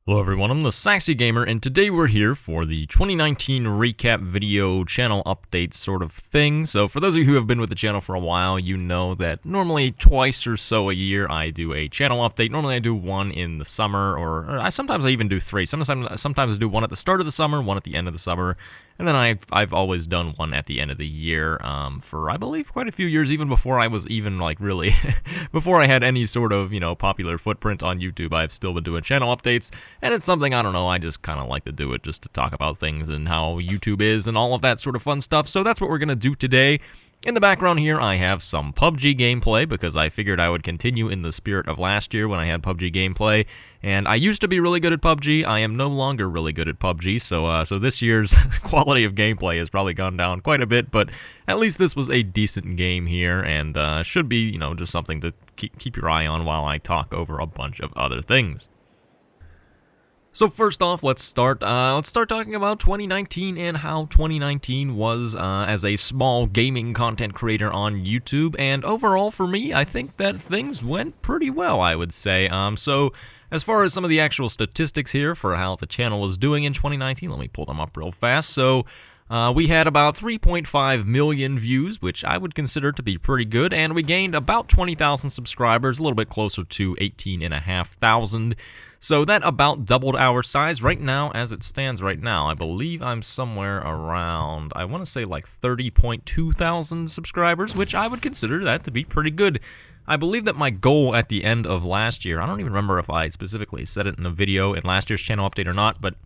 Hello everyone, I'm the Saxy Gamer, and today we're here for the 2019 recap video channel update sort of thing. So for those of you who have been with the channel for a while, you know that normally twice or so a year I do a channel update. Normally I do one in the summer, or sometimes I even do three. Sometimes I do one at the start of the summer, one at the end of the summer, and then I've always done one at the end of the year for, I believe, quite a few years, even before I was even, like, really, before I had any sort of, popular footprint on YouTube. I've still been doing channel updates, and it's something, I don't know, I just kind of like to do it just to talk about things and how YouTube is and all of that sort of fun stuff. So that's what we're going to do today. In the background here, I have some PUBG gameplay because I figured I would continue in the spirit of last year when I had PUBG gameplay. And I used to be really good at PUBG. I am no longer really good at PUBG, so this year's quality of gameplay has probably gone down quite a bit. But at least this was a decent game here, and should be, just something to keep your eye on while I talk over a bunch of other things. So first off, let's start talking about 2019 and how 2019 was as a small gaming content creator on YouTube. And overall, for me, I think that things went pretty well, I would say. So as far as some of the actual statistics here for how the channel was doing in 2019, let me pull them up real fast. So we had about 3.5 million views, which I would consider to be pretty good, and we gained about 20,000 subscribers, a little bit closer to 18,500. So that about doubled our size. Right now, as it stands right now, I believe I'm somewhere around, I want to say like 30.2 thousand subscribers, which I would consider that to be pretty good. I believe that my goal at the end of last year, I don't even remember if I specifically said it in a video in last year's channel update or not, but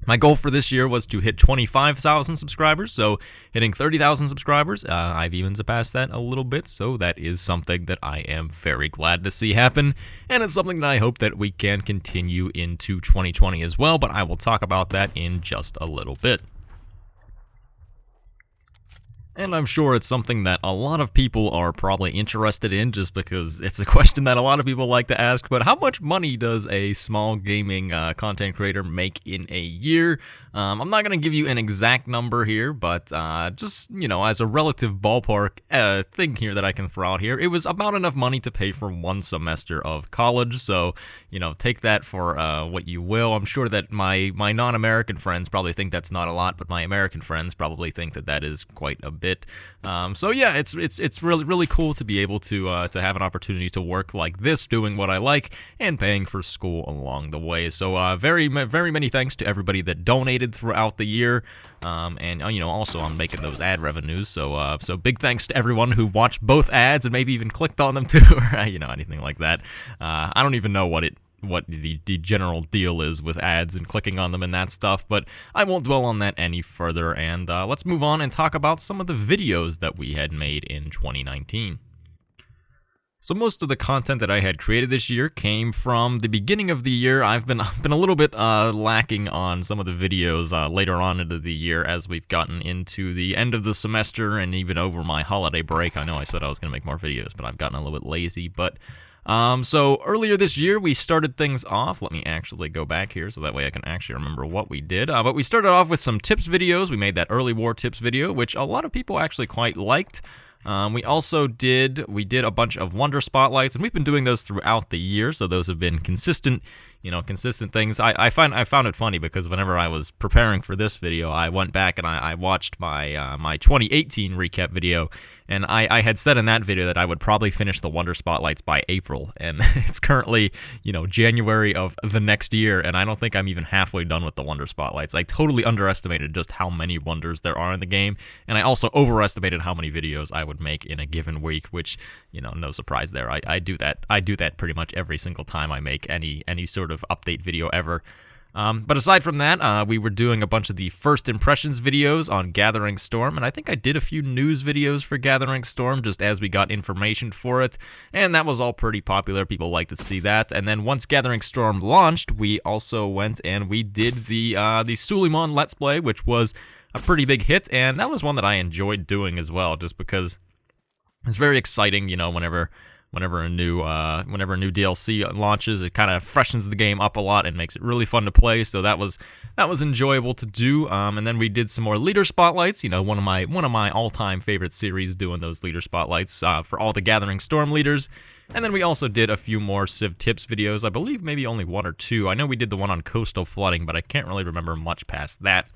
my goal for this year was to hit 25,000 subscribers, so hitting 30,000 subscribers, I've even surpassed that a little bit, so that is something that I am very glad to see happen, and it's something that I hope that we can continue into 2020 as well, but I will talk about that in just a little bit. And I'm sure it's something that a lot of people are probably interested in just because it's a question that a lot of people like to ask, but how much money does a small gaming content creator make in a year? I'm not going to give you an exact number here, but just, as a relative ballpark thing here that I can throw out here, it was about enough money to pay for one semester of college, so, take that for what you will. I'm sure that my non-American friends probably think that's not a lot, but my American friends probably think that that is quite a bit. So yeah, it's really cool to be able to have an opportunity to work like this, doing what I like, and paying for school along the way. So very many thanks to everybody that donated throughout the year, and also on making those ad revenues. So so big thanks to everyone who watched both ads and maybe even clicked on them too, or anything like that. I don't even know what the general deal is with ads and clicking on them and that stuff, but I won't dwell on that any further, and let's move on and talk about some of the videos that we had made in 2019. So most of the content that I had created this year came from the beginning of the year. I've been a little bit lacking on some of the videos later on into the year as we've gotten into the end of the semester and even over my holiday break. I know I said I was going to make more videos, but I've gotten a little bit lazy, but so earlier this year, we started things off. Let me actually go back here so that way I can actually remember what we did. But we started off with some tips videos. We made that early war tips video, which a lot of people actually quite liked. We also did a bunch of Wonder Spotlights, and we've been doing those throughout the year, so those have been consistent things. I found it funny because whenever I was preparing for this video, I went back and I watched my my 2018 recap video, and I had said in that video that I would probably finish the Wonder Spotlights by April, and it's currently, January of the next year, and I don't think I'm even halfway done with the Wonder Spotlights. I totally underestimated just how many wonders there are in the game, and I also overestimated how many videos I would make in a given week, which, no surprise there. I do that pretty much every single time I make any sort of update video ever. But aside from that, we were doing a bunch of the first impressions videos on Gathering Storm, and I think I did a few news videos for Gathering Storm just as we got information for it, and that was all pretty popular. People like to see that. And then once Gathering Storm launched, we also went and we did the Suleiman Let's Play, which was a pretty big hit, and that was one that I enjoyed doing as well, just because it's very exciting, whenever whenever a new DLC launches. It kind of freshens the game up a lot and makes it really fun to play. So that was enjoyable to do. And then we did some more leader spotlights. You know, one of my all-time favorite series, doing those leader spotlights for all the Gathering Storm leaders. And then we also did a few more Civ tips videos. I believe maybe only one or two. I know we did the one on coastal flooding, but I can't really remember much past that.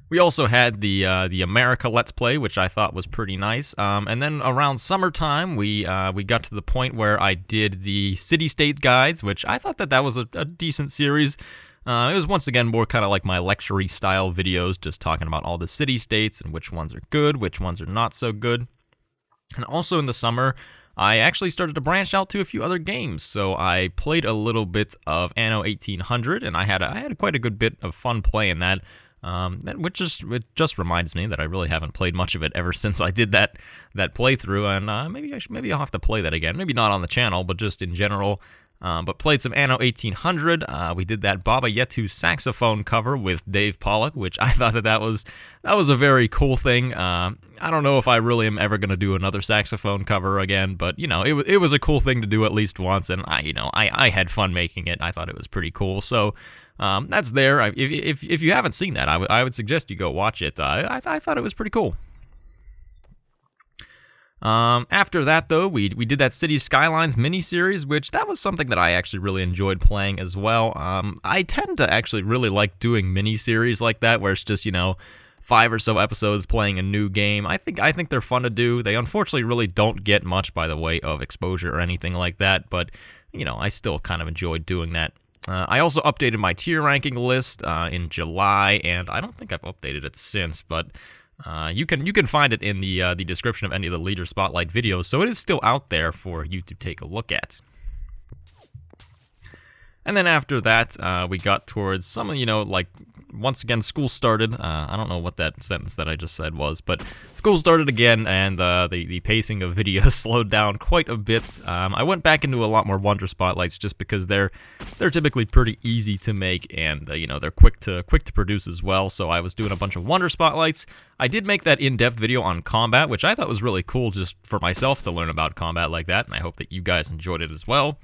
We also had the America Let's Play, which I thought was pretty nice. And then around summertime, we got to the point where I did the city-state guides, which I thought that was a decent series. It was once again more kind of like my lecture-y style videos, just talking about all the city-states and which ones are good, which ones are not so good. And also in the summer, I actually started to branch out to a few other games. So I played a little bit of Anno 1800, and I had quite a good bit of fun playing that. It just reminds me that I really haven't played much of it ever since I did that playthrough, and maybe I'll have to play that again. Maybe not on the channel, but just in general. But played some Anno 1800. We did that Baba Yetu saxophone cover with Dave Pollock, which I thought that was a very cool thing. I don't know if I really am ever going to do another saxophone cover again, but you know, it was a cool thing to do at least once, and I had fun making it. I thought it was pretty cool. So that's there. If you haven't seen that, I would suggest you go watch it. I thought it was pretty cool. After that, though, we did that City Skylines miniseries, which that was something that I actually really enjoyed playing as well. I tend to actually really like doing miniseries like that, where it's just, 5 or so episodes playing a new game. I think they're fun to do. They unfortunately really don't get much by the way of exposure or anything like that, but, I still kind of enjoyed doing that. I also updated my tier ranking list in July, and I don't think I've updated it since, but you can find it in the description of any of the Leader Spotlight videos, so it is still out there for you to take a look at. And then after that, we got towards some, once again, school started. I don't know what that sentence that I just said was, but school started again, and the pacing of videos slowed down quite a bit. I went back into a lot more Wonder Spotlights just because they're typically pretty easy to make, and they're quick to produce as well. So I was doing a bunch of Wonder Spotlights. I did make that in-depth video on combat, which I thought was really cool just for myself to learn about combat like that, and I hope that you guys enjoyed it as well.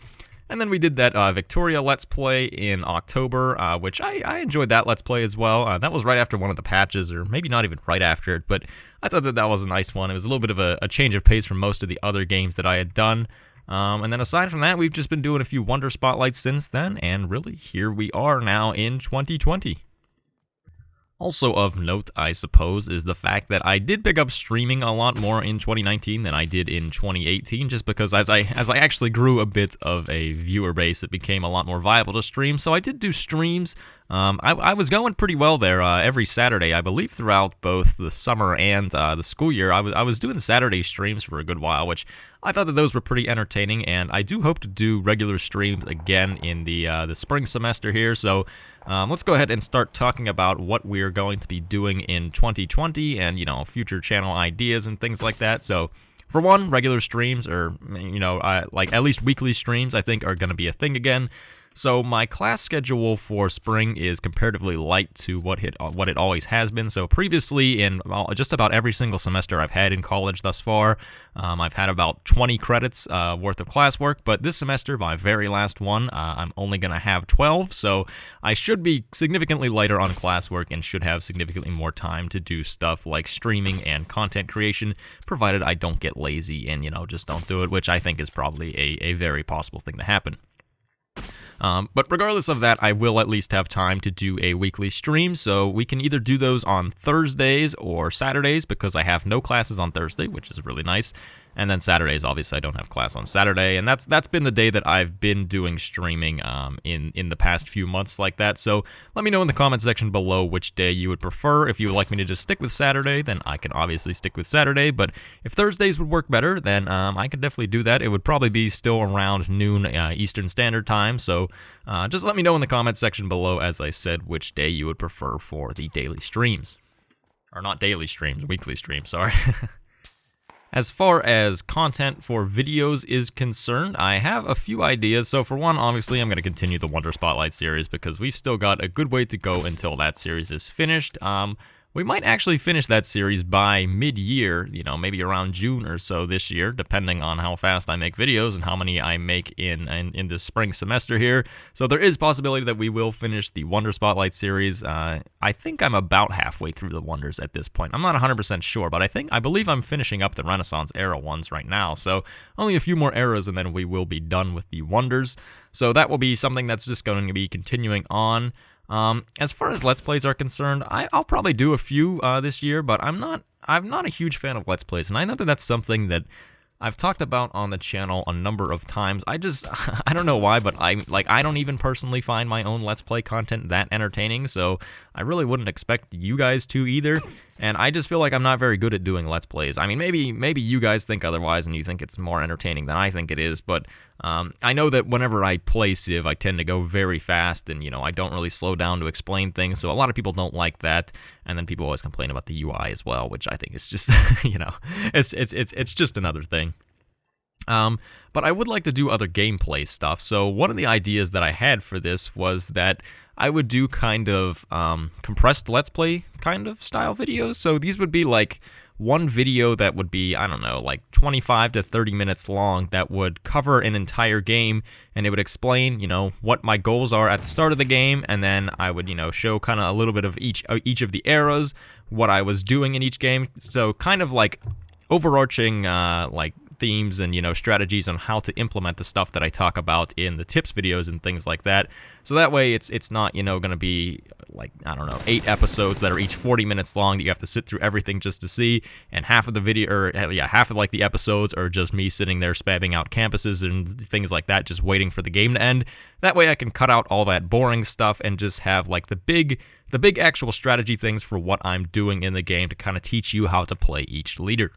And then we did that Victoria Let's Play in October, which I enjoyed that Let's Play as well. That was right after one of the patches, or maybe not even right after it, but I thought that was a nice one. It was a little bit of a change of pace from most of the other games that I had done. And then aside from that, we've just been doing a few Wonder Spotlights since then, and really, here we are now in 2020. Also of note, I suppose, is the fact that I did pick up streaming a lot more in 2019 than I did in 2018, just because as I actually grew a bit of a viewer base, it became a lot more viable to stream. So I did do streams. I was going pretty well there every Saturday, I believe, throughout both the summer and the school year. I was doing Saturday streams for a good while, which I thought that those were pretty entertaining, and I do hope to do regular streams again in the spring semester here. So let's go ahead and start talking about what we're going to be doing in 2020 and, future channel ideas and things like that. So for one, regular streams, or, like at least weekly streams, I think are going to be a thing again. So my class schedule for spring is comparatively light to what it always has been. So previously, in just about every single semester I've had in college thus far, I've had about 20 credits worth of classwork. But this semester, my very last one, I'm only going to have 12. So I should be significantly lighter on classwork and should have significantly more time to do stuff like streaming and content creation, provided I don't get lazy and, just don't do it, which I think is probably a very possible thing to happen. But regardless of that, I will at least have time to do a weekly stream, so we can either do those on Thursdays or Saturdays, because I have no classes on Thursday, which is really nice. And then Saturdays, obviously, I don't have class on Saturday, and that's been the day that I've been doing streaming in the past few months like that. So let me know in the comment section below which day you would prefer. If you would like me to just stick with Saturday, then I can obviously stick with Saturday. But if Thursdays would work better, then I could definitely do that. It would probably be still around noon Eastern Standard Time. So just let me know in the comment section below, as I said, which day you would prefer for the daily streams. Or not daily streams, weekly streams, sorry. As far as content for videos is concerned, I have a few ideas. So for one, obviously, I'm going to continue the Wonder Spotlight series because we've still got a good way to go until that series is finished. we might actually finish that series by mid-year, you know, maybe around June or so this year, depending on how fast I make videos and how many I make in this spring semester here. So there is possibility that we will finish the Wonder Spotlight series. I think I'm about halfway through the Wonders at this point. I'm not 100% sure, but I believe I'm finishing up the Renaissance era ones right now. So only a few more eras and then we will be done with the Wonders. So that will be something that's just going to be continuing on. As far as Let's Plays are concerned, I'll probably do a few this year, but I'm not a huge fan of Let's Plays, and I know that that's something that I've talked about on the channel a number of times. I don't know why, but I don't even personally find my own Let's Play content that entertaining, so I really wouldn't expect you guys to either. And I just feel like I'm not very good at doing Let's Plays. I mean, maybe you guys think otherwise and you think it's more entertaining than I think it is, but I know that whenever I play Civ, I tend to go very fast and, you know, I don't really slow down to explain things, so a lot of people don't like that, and then people always complain about the UI as well, which I think is just, you know, it's just another thing. But I would like to do other gameplay stuff, so one of the ideas that I had for this was that I would do kind of compressed Let's Play kind of style videos. So these would be like one video that would be, I don't know, like 25 to 30 minutes long that would cover an entire game, and it would explain, you know, what my goals are at the start of the game, and then I would, you know, show kind of a little bit of each of the eras, what I was doing in each game. So kind of like overarching like themes and, you know, strategies on how to implement the stuff that I talk about in the tips videos and things like that. So that way it's not, you know, going to be like, I don't know, 8 episodes that are each 40 minutes long that you have to sit through everything just to see, and half of the video, or yeah, half of like the episodes are just me sitting there spamming out campuses and things like that, just waiting for the game to end. That way I can cut out all that boring stuff and just have like the big actual strategy things for what I'm doing in the game to kind of teach you how to play each leader.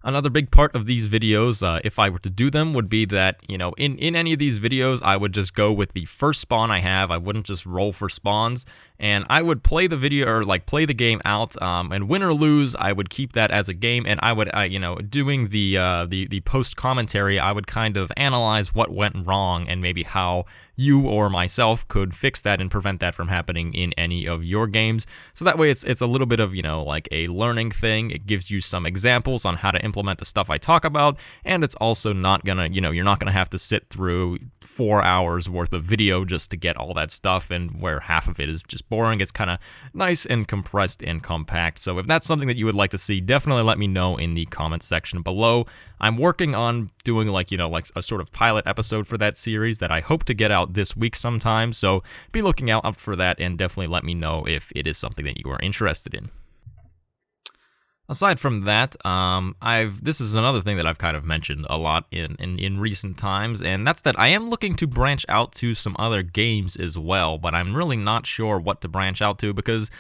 Another big part of these videos, if I were to do them, would be that, you know, in any of these videos, I would just go with the first spawn I have. I wouldn't just roll for spawns, and I would play the video, or like play the game out, and win or lose, I would keep that as a game, and I would, you know, doing the post commentary, I would kind of analyze what went wrong and maybe how you or myself could fix that and prevent that from happening in any of your games. So that way it's a little bit of, you know, like a learning thing. It gives you some examples on how to implement the stuff I talk about, and it's also not gonna, you know, you're not gonna have to sit through 4 hours worth of video just to get all that stuff, and where half of it is just boring. It's kind of nice and compressed and compact. So if that's something that you would like to see, definitely let me know in the comment section below. I'm working on doing like, you know, like a sort of pilot episode for that series that I hope to get out this week sometime, so be looking out for that, and definitely let me know if it is something that you are interested in. Aside from that, this is another thing that I've kind of mentioned a lot in recent times, and that's that I am looking to branch out to some other games as well, but I'm really not sure what to branch out to, because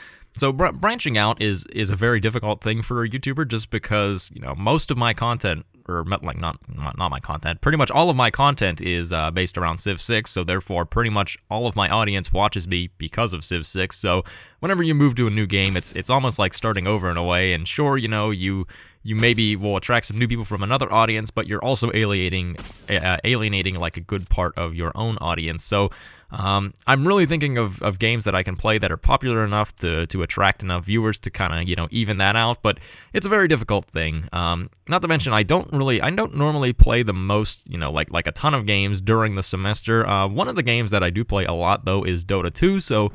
branching out is a very difficult thing for a YouTuber, just because, you know, most of my content, or like not my content, pretty much all of my content is based around Civ 6, so therefore pretty much all of my audience watches me because of Civ 6. So whenever you move to a new game, it's almost like starting over in a way, and sure, you know, you maybe will attract some new people from another audience, but you're also alienating like a good part of your own audience. So I'm really thinking of games that I can play that are popular enough to attract enough viewers to kind of, you know, even that out, but it's a very difficult thing. Not to mention, I don't normally play the most, you know, like a ton of games during the semester. One of the games that I do play a lot, though, is Dota 2, so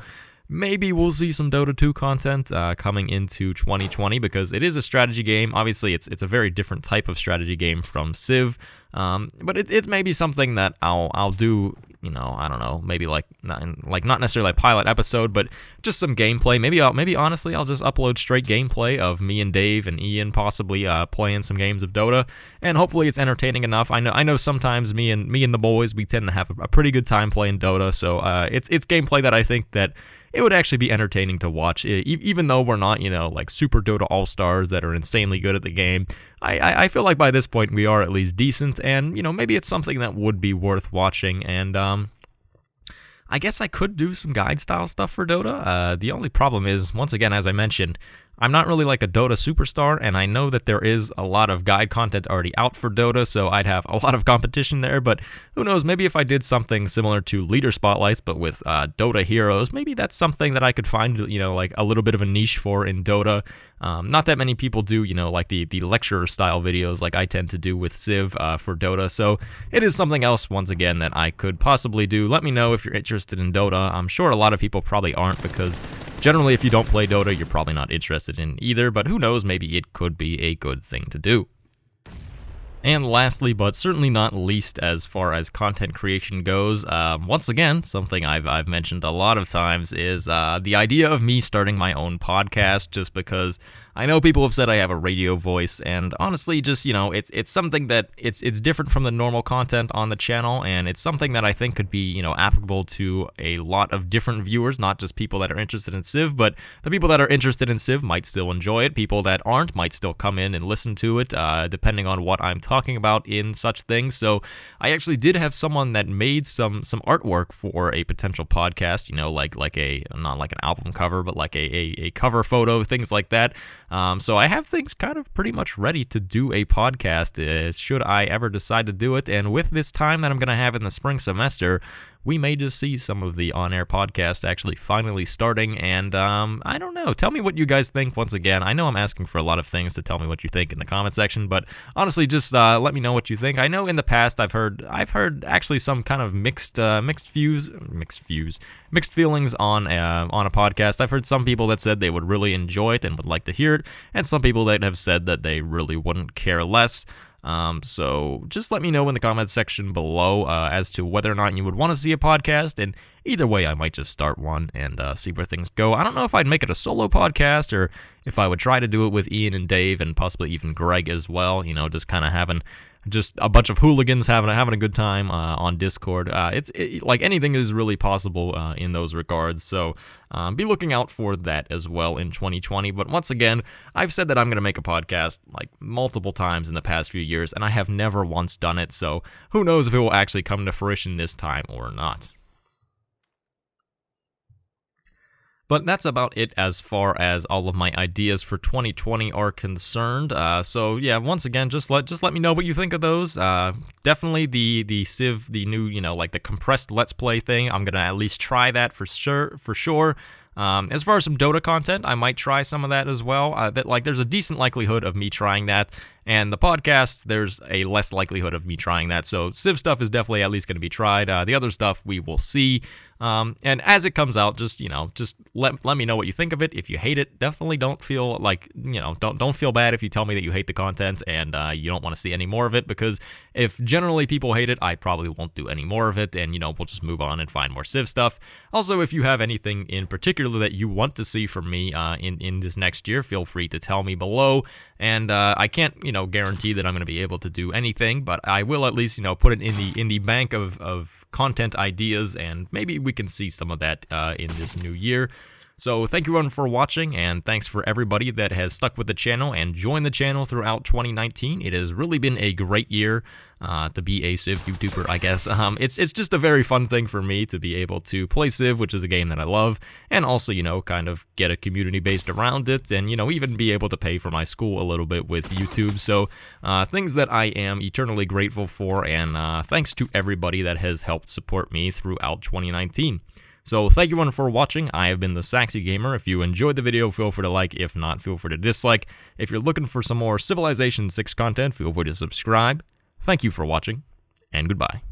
maybe we'll see some Dota 2 content coming into 2020, because it is a strategy game. Obviously, it's a very different type of strategy game from Civ, but it's maybe something that I'll do, you know, I don't know, maybe like not necessarily a pilot episode, but just some gameplay. Maybe honestly, I'll just upload straight gameplay of me and Dave and Ian possibly playing some games of Dota, and hopefully it's entertaining enough. I know sometimes me and the boys, we tend to have a pretty good time playing Dota, so it's gameplay that I think that it would actually be entertaining to watch, even though we're not, you know, like super Dota all-stars that are insanely good at the game. I feel like by this point we are at least decent, and, you know, maybe it's something that would be worth watching, and I guess I could do some guide-style stuff for Dota. The only problem is, once again, as I mentioned, I'm not really like a Dota superstar, and I know that there is a lot of guide content already out for Dota, so I'd have a lot of competition there, but who knows, maybe if I did something similar to Leader Spotlights, but with Dota heroes, maybe that's something that I could find, like a little bit of a niche for in Dota. Not that many people do, like the lecturer style videos like I tend to do with Civ for Dota, so it is something else, once again, that I could possibly do. Let me know if you're interested in Dota. I'm sure a lot of people probably aren't, because generally if you don't play Dota, you're probably not interested in either, but who knows, maybe it could be a good thing to do. And lastly, but certainly not least as far as content creation goes, once again, something I've mentioned a lot of times is the idea of me starting my own podcast, just because I know people have said I have a radio voice, and honestly, just, it's something that it's different from the normal content on the channel, and it's something that I think could be, applicable to a lot of different viewers, not just people that are interested in Civ, but the people that are interested in Civ might still enjoy it, people that aren't might still come in and listen to it, depending on what I'm talking about in such things. So I actually did have someone that made some artwork for a potential podcast, like a, not like an album cover, but like a cover photo, things like that. So I have things kind of pretty much ready to do a podcast should I ever decide to do it, and with this time that I'm going to have in the spring semester, we may just see some of the on-air podcasts actually finally starting, and I don't know. Tell me what you guys think once again. I know I'm asking for a lot of things to tell me what you think in the comment section, but honestly, just let me know what you think. I know in the past I've heard actually some kind of mixed feelings on a podcast. I've heard some people that said they would really enjoy it and would like to hear it, and some people that have said that they really wouldn't care less. So just let me know in the comment section below as to whether or not you would want to see a podcast, and either way I might just start one and see where things go. I don't know if I'd make it a solo podcast or if I would try to do it with Ian and Dave and possibly even Greg as well, just kind of having just a bunch of hooligans having a good time on Discord. It's like anything is really possible in those regards, so be looking out for that as well in 2020. But once again, I've said that I'm going to make a podcast like multiple times in the past few years, and I have never once done it, so who knows if it will actually come to fruition this time or not. But that's about it as far as all of my ideas for 2020 are concerned. So yeah, once again, just let me know what you think of those. Definitely the Civ, the new, like the compressed Let's Play thing. I'm gonna at least try that for sure. As far as some Dota content, I might try some of that as well. There's a decent likelihood of me trying that, and the podcast, there's a less likelihood of me trying that. So Civ stuff is definitely at least going to be tried. The other stuff we will see. And as it comes out, just let me know what you think of it. If you hate it, definitely don't feel like, don't feel bad if you tell me that you hate the content and you don't want to see any more of it, because if generally people hate it, I probably won't do any more of it, and we'll just move on and find more Civ stuff. Also, if you have anything in particular that you want to see from me in this next year, feel free to tell me below. And I can't guarantee that I'm going to be able to do anything, but I will at least put it in the bank of content ideas, and maybe we can see some of that in this new year. So thank you everyone for watching, and thanks for everybody that has stuck with the channel and joined the channel throughout 2019. It has really been a great year to be a Civ YouTuber, I guess. It's just a very fun thing for me to be able to play Civ, which is a game that I love, and also, kind of get a community based around it, and, even be able to pay for my school a little bit with YouTube. So things that I am eternally grateful for, and thanks to everybody that has helped support me throughout 2019. So thank you everyone for watching. I have been the Saxy Gamer. If you enjoyed the video, feel free to like. If not, feel free to dislike. If you're looking for some more Civilization 6 content, feel free to subscribe. Thank you for watching, and goodbye.